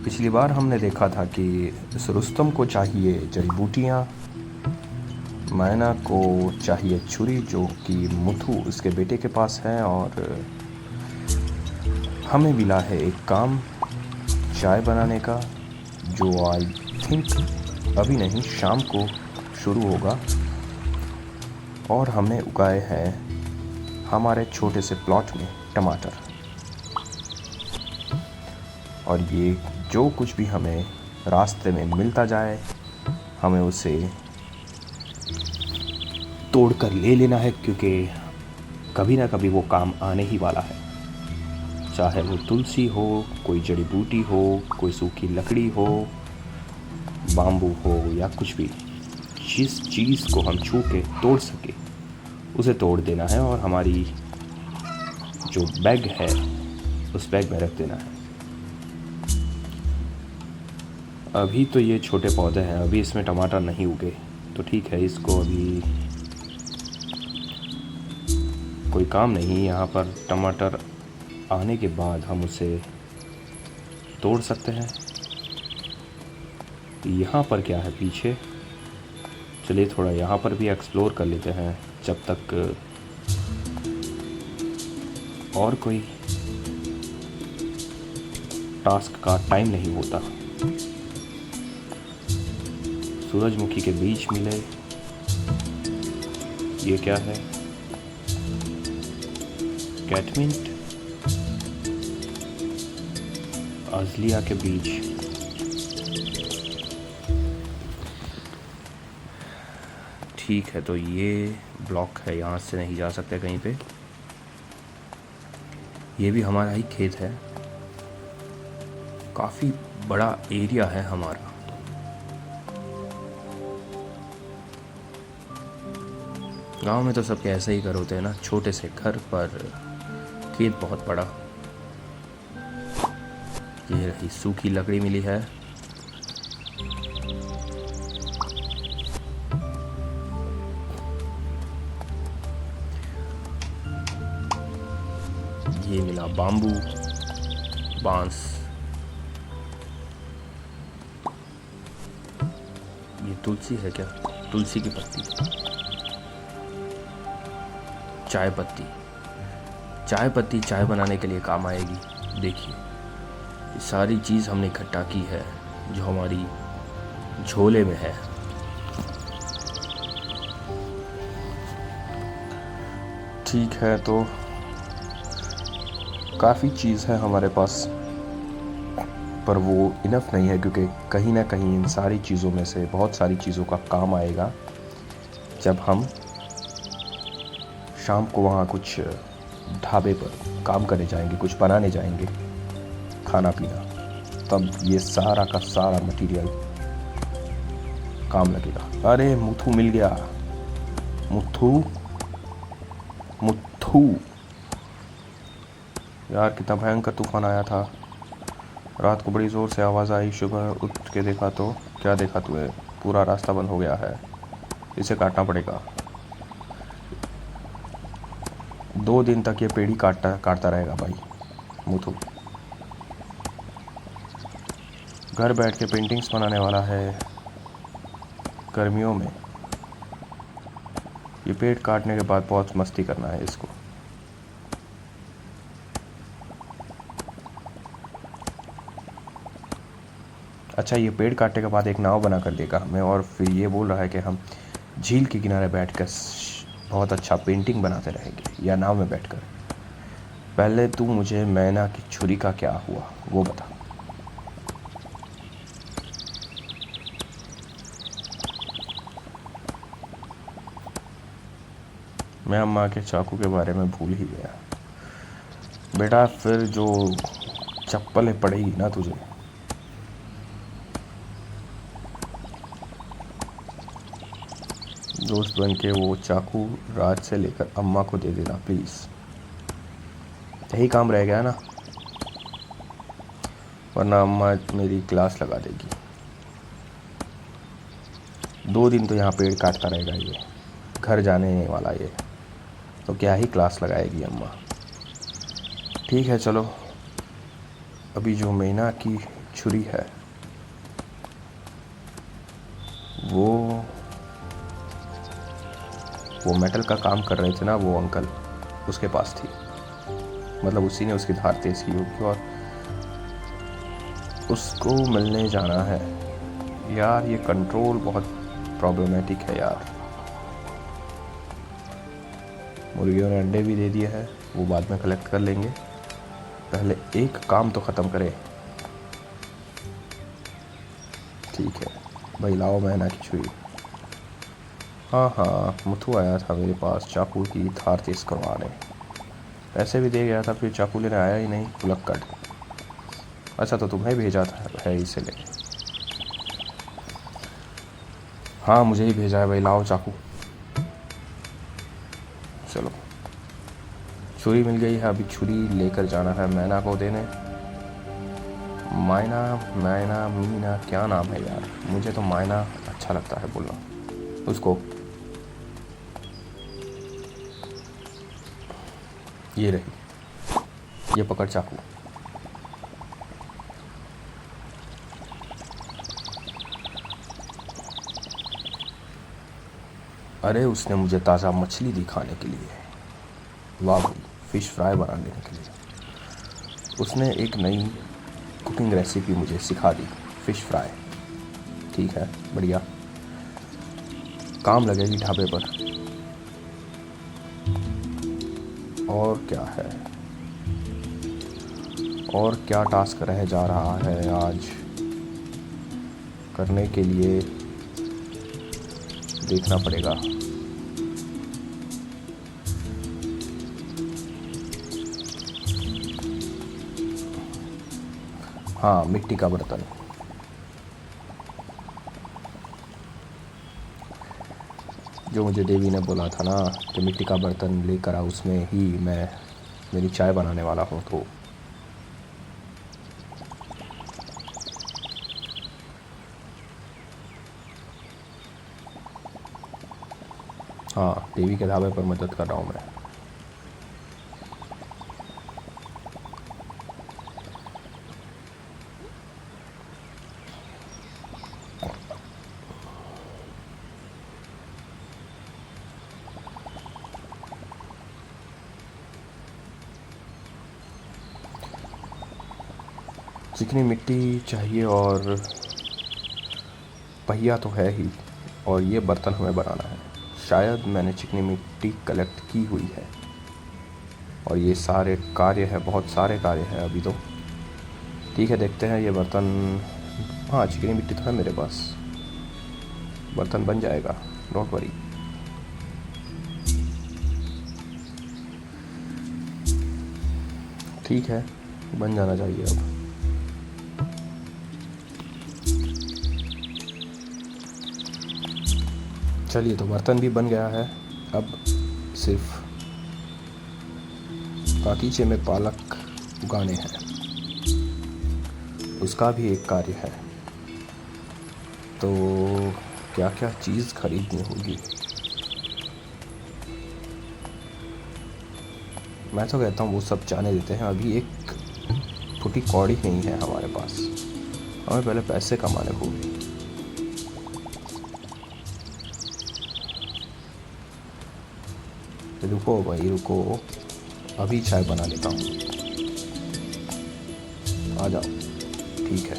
पिछली बार हमने देखा था कि इस रुस्तम को चाहिए जड़ी बूटियाँ, मैना को चाहिए छुरी जो कि मुथु उसके बेटे के पास है, और हमें मिला है एक काम चाय बनाने का जो आई थिंक अभी नहीं शाम को शुरू होगा। और हमने उगाए हैं हमारे छोटे से प्लॉट में टमाटर, और ये जो कुछ भी हमें रास्ते में मिलता जाए हमें उसे तोड़ कर ले लेना है, क्योंकि कभी ना कभी वो काम आने ही वाला है। चाहे वो तुलसी हो, कोई जड़ी बूटी हो, कोई सूखी लकड़ी हो, बाम्बू हो, या कुछ भी, जिस चीज़ को हम छू के तोड़ सके उसे तोड़ देना है और हमारी जो बैग है उस बैग में रख देना है। अभी तो ये छोटे पौधे हैं, अभी इसमें टमाटर नहीं उगे, तो ठीक है, इसको अभी कोई काम नहीं। यहाँ पर टमाटर आने के बाद हम उसे तोड़ सकते हैं। यहाँ पर क्या है पीछे, चलिए थोड़ा यहाँ पर भी एक्सप्लोर कर लेते हैं जब तक और कोई टास्क का टाइम नहीं होता। सूरजमुखी के बीज मिले, ये क्या है, कैटमिंट, आजलिया के बीज। ठीक है, तो ये ब्लॉक है, यहाँ से नहीं जा सकते कहीं पे। ये भी हमारा ही खेत है, काफ़ी बड़ा एरिया है हमारा। गांव में तो सबके ऐसे ही घर होते हैं ना, छोटे से घर पर खेत बहुत बड़ा। ये रही सूखी लकड़ी मिली है, ये मिला बाम्बू, बांस, ये तुलसी है क्या, तुलसी की पत्ती, चाय पत्ती। चाय पत्ती चाय बनाने के लिए काम आएगी। देखिए, ये सारी चीज़ हमने इकट्ठा की है जो हमारी झोले में है। ठीक है, तो काफ़ी चीज़ है हमारे पास, पर वो इनफ नहीं है, क्योंकि कहीं ना कहीं इन सारी चीज़ों में से बहुत सारी चीज़ों का काम आएगा जब हम शाम को वहाँ कुछ ढाबे पर काम करने जाएंगे, कुछ बनाने जाएंगे, खाना पीना, तब ये सारा का सारा मटेरियल काम लगेगा। अरे मुथु मिल गया, मुथु मुथु यार, कितना भयंकर तूफान आया था रात को, बड़ी ज़ोर से आवाज़ आई। सुबह उठ के देखा तो क्या देखा तुझे, पूरा रास्ता बंद हो गया है, इसे काटना पड़ेगा। 2 दिन तक ये पेड़ ही काटता रहेगा भाई मुथु। घर बैठ के पेंटिंग्स बनाने वाला है गर्मियों में, ये पेड़ काटने के बाद बहुत मस्ती करना है इसको। अच्छा, ये पेड़ काटने के बाद एक नाव बना कर देगा हमें, और फिर ये बोल रहा है कि हम झील के किनारे बैठकर बहुत अच्छा पेंटिंग बनाते रहेंगे, या नाव में बैठकर। पहले तू मुझे मैना की छुरी का क्या हुआ वो बता। मैं अम्मा के चाकू के बारे में भूल ही गया बेटा, फिर जो चप्पलें पड़ेगी ना तुझे। दोस्त बन के वो चाकू रात से लेकर अम्मा को दे देना प्लीज़, यही काम रह गया ना, वरना अम्मा मेरी क्लास लगा देगी। 2 दिन तो यहाँ पेड़ काटता रहेगा ये, घर जाने वाला ये, तो क्या ही क्लास लगाएगी अम्मा। ठीक है, चलो अभी जो मैना की छुरी है वो मेटल का काम कर रहे थे ना वो अंकल, उसके पास थी। मतलब उसी ने उसकी धार तेज की होगी और उसको मिलने जाना है। यार ये कंट्रोल बहुत प्रॉब्लमेटिक है यार। मुर्गियों ने अंडे भी दे दिए है, वो बाद में कलेक्ट कर लेंगे। पहले एक काम तो ख़त्म करें। ठीक है भाई, लाओ मैना की छुरी। हाँ, मुथु आया था मेरे पास चाकू की धार तेज करवाने। पैसे भी दे गया था, फिर चाकू लेने आया ही नहीं, पुलक्कड़। अच्छा तो तुम्हें भेजा था है इसे ले। हाँ मुझे ही भेजा है भाई, लाओ चाकू। चलो छुरी मिल गई है, अभी छुरी लेकर जाना है मैना को देने। मायना मैना मीना क्या नाम है यार, मुझे तो मायना अच्छा लगता है बोलना उसको। ये रही, ये पकड़ चाकू। अरे उसने मुझे ताज़ा मछली दी खाने के लिए। वाह भाई, फ़िश फ्राई बना लेने के लिए उसने एक नई कुकिंग रेसिपी मुझे सिखा दी, फ़िश फ्राई। ठीक है बढ़िया, काम लगेगी ढाबे पर। और क्या है, और क्या टास्क रह जा रहा है आज करने के लिए, देखना पड़ेगा। हाँ मिट्टी का बर्तन। जो मुझे देवी ने बोला था ना कि मिट्टी का बर्तन लेकर आ, उसमें ही मैं मेरी चाय बनाने वाला हूँ। तो हाँ, देवी के ढाबे पर मदद कर रहा हूँ मैं। चिकनी मिट्टी चाहिए और पहिया तो है ही, और ये बर्तन हमें बनाना है। शायद मैंने चिकनी मिट्टी कलेक्ट की हुई है, और ये सारे कार्य है, बहुत सारे कार्य हैं अभी तो। ठीक है देखते हैं ये बर्तन। हाँ चिकनी मिट्टी तो है मेरे पास, बर्तन बन जाएगा, डोंट वरी। ठीक है बन जाना चाहिए अब। चलिए तो बर्तन भी बन गया है, अब सिर्फ बागीचे में पालक उगाने हैं, उसका भी एक कार्य है। तो क्या क्या चीज़ खरीदनी होगी। मैं तो कहता हूँ वो सब जाने देते हैं, अभी एक फुटी कौड़ी नहीं है हमारे पास, हमें पहले पैसे कमाने होंगे। रुको भाई रुको, अभी चाय बना लेता हूँ, आ जाओ। ठीक है,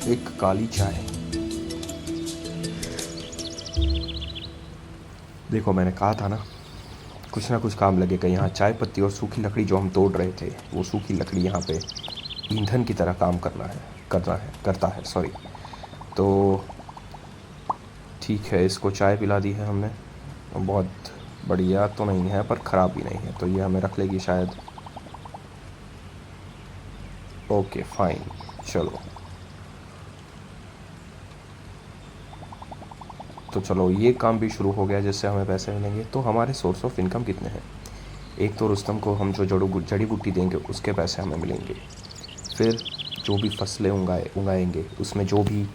एक काली चाय। देखो मैंने कहा था ना कुछ ना कुछ काम लगेगा। यहाँ चाय पत्ती और सूखी लकड़ी जो हम तोड़ रहे थे, वो सूखी लकड़ी यहाँ पे ईंधन की तरह काम करता है सॉरी। तो ठीक है, इसको चाय पिला दी है हमने, बहुत बढ़िया तो नहीं है पर ख़राब भी नहीं है, तो ये हमें रख लेगी शायद। ओके फाइन, चलो तो चलो ये काम भी शुरू हो गया जिससे हमें पैसे मिलेंगे। तो हमारे सोर्स ऑफ इनकम कितने हैं। एक तो रुस्तम को हम जो जड़ी बूटी देंगे उसके पैसे हमें मिलेंगे, फिर जो भी फसलें उगाएंगे उसमें जो भी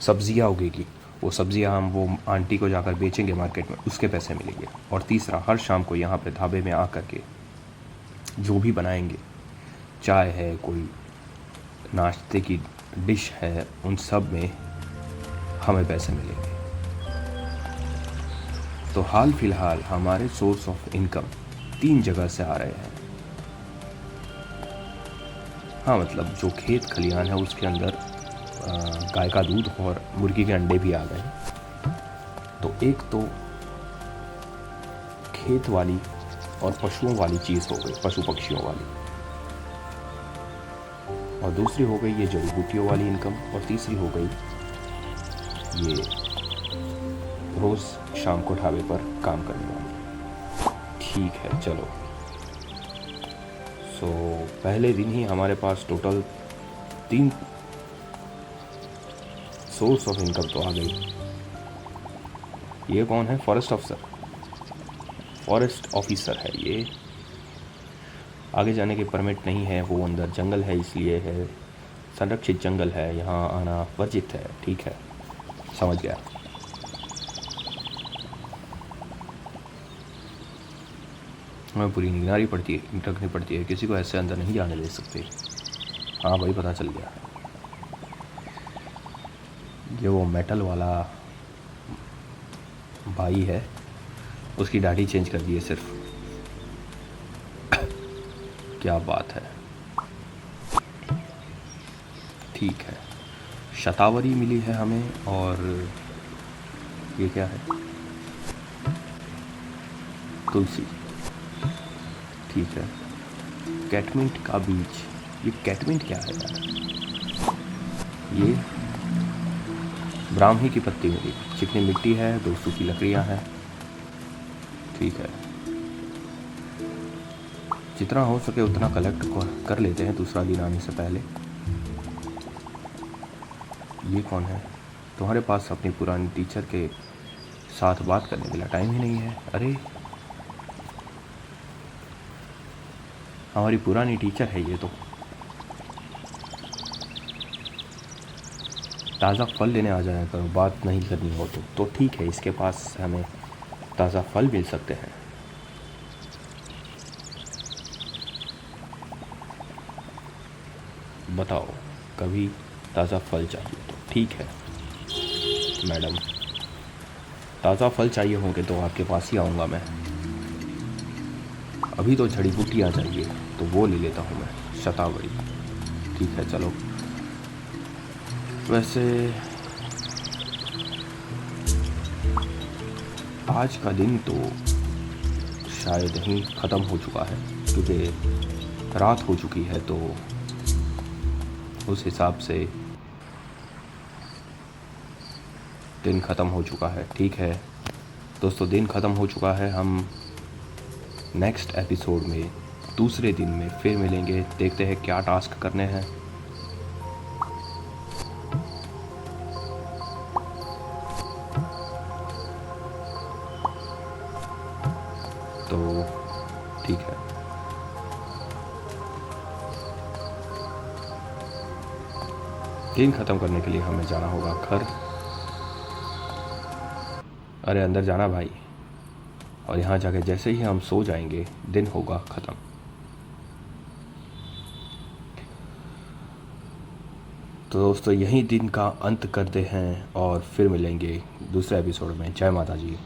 सब्जियां उगेगी वो सब्जियां हम वो आंटी को जाकर बेचेंगे मार्केट में, उसके पैसे मिलेंगे। और तीसरा, हर शाम को यहाँ पे ढाबे में आ कर के जो भी बनाएंगे चाय है, कोई नाश्ते की डिश है, उन सब में हमें पैसे मिलेंगे। तो हाल फिलहाल हमारे सोर्स ऑफ इनकम 3 जगह से आ रहे हैं। हाँ, मतलब जो खेत खलिहान है उसके अंदर गाय का दूध और मुर्गी के अंडे भी आ गए। तो एक तो खेत वाली और पशुओं वाली चीज़ हो गई, पशु पक्षियों वाली, और दूसरी हो गई ये जड़ी बूटियों वाली इनकम, और तीसरी हो गई ये रोज़ शाम को ढाबे पर काम करने वाली। ठीक है, चलो। सो पहले दिन ही हमारे पास टोटल 3 सोर्स ऑफ इनकम तो आ गई। ये कौन है? फॉरेस्ट ऑफिसर है ये। आगे जाने की परमिट नहीं है, वो अंदर जंगल है इसलिए है, संरक्षित जंगल है, यहाँ आना वर्जित है। ठीक है, समझ गया। हमें पूरी निगरानी रखनी पड़ती है, किसी को ऐसे अंदर नहीं जाने दे सकते। हाँ भाई, पता चल गया। ये वो मेटल वाला भाई है, उसकी दाढ़ी चेंज कर दी है सिर्फ। क्या बात है। ठीक है, शतावरी मिली है हमें, और ये क्या है? तुलसी। ठीक है, कैटमिंट का बीज। ये कैटमिंट क्या है यार? ये ब्राह्मी की पत्ती मिली, चिकनी मिट्टी है, 2 सूखी लकड़ियाँ हैं। ठीक है, जितना हो सके उतना कलेक्ट कर लेते हैं दूसरा दिन आने से पहले। ये कौन है? तुम्हारे पास अपनी पुरानी टीचर के साथ बात करने के लिए टाइम ही नहीं है। अरे, हमारी पुरानी टीचर है ये तो। ताज़ा फल लेने आ जाया करो, बात नहीं करनी हो तो ठीक है, इसके पास हमें ताज़ा फल मिल सकते हैं। बताओ, कभी ताज़ा फल चाहिए तो ठीक है मैडम, ताज़ा फल चाहिए होंगे तो आपके पास ही आऊँगा मैं। अभी तो जड़ी बूटियाँ चाहिए तो वो ले लेता हूँ मैं, शतावरी। ठीक है, चलो। वैसे आज का दिन तो शायद ही ख़त्म हो चुका है, क्योंकि रात हो चुकी है, तो उस हिसाब से दिन ख़त्म हो चुका है। ठीक है दोस्तों, दिन ख़त्म हो चुका है। हम नेक्स्ट एपिसोड में दूसरे दिन में फिर मिलेंगे, देखते हैं क्या टास्क करने हैं। तो ठीक है, दिन ख़त्म करने के लिए हमें जाना होगा घर। अरे अंदर जाना भाई, और यहाँ जाके जैसे ही हम सो जाएंगे दिन होगा ख़त्म। तो दोस्तों, यही दिन का अंत करते हैं और फिर मिलेंगे दूसरे एपिसोड में। जय माता जी।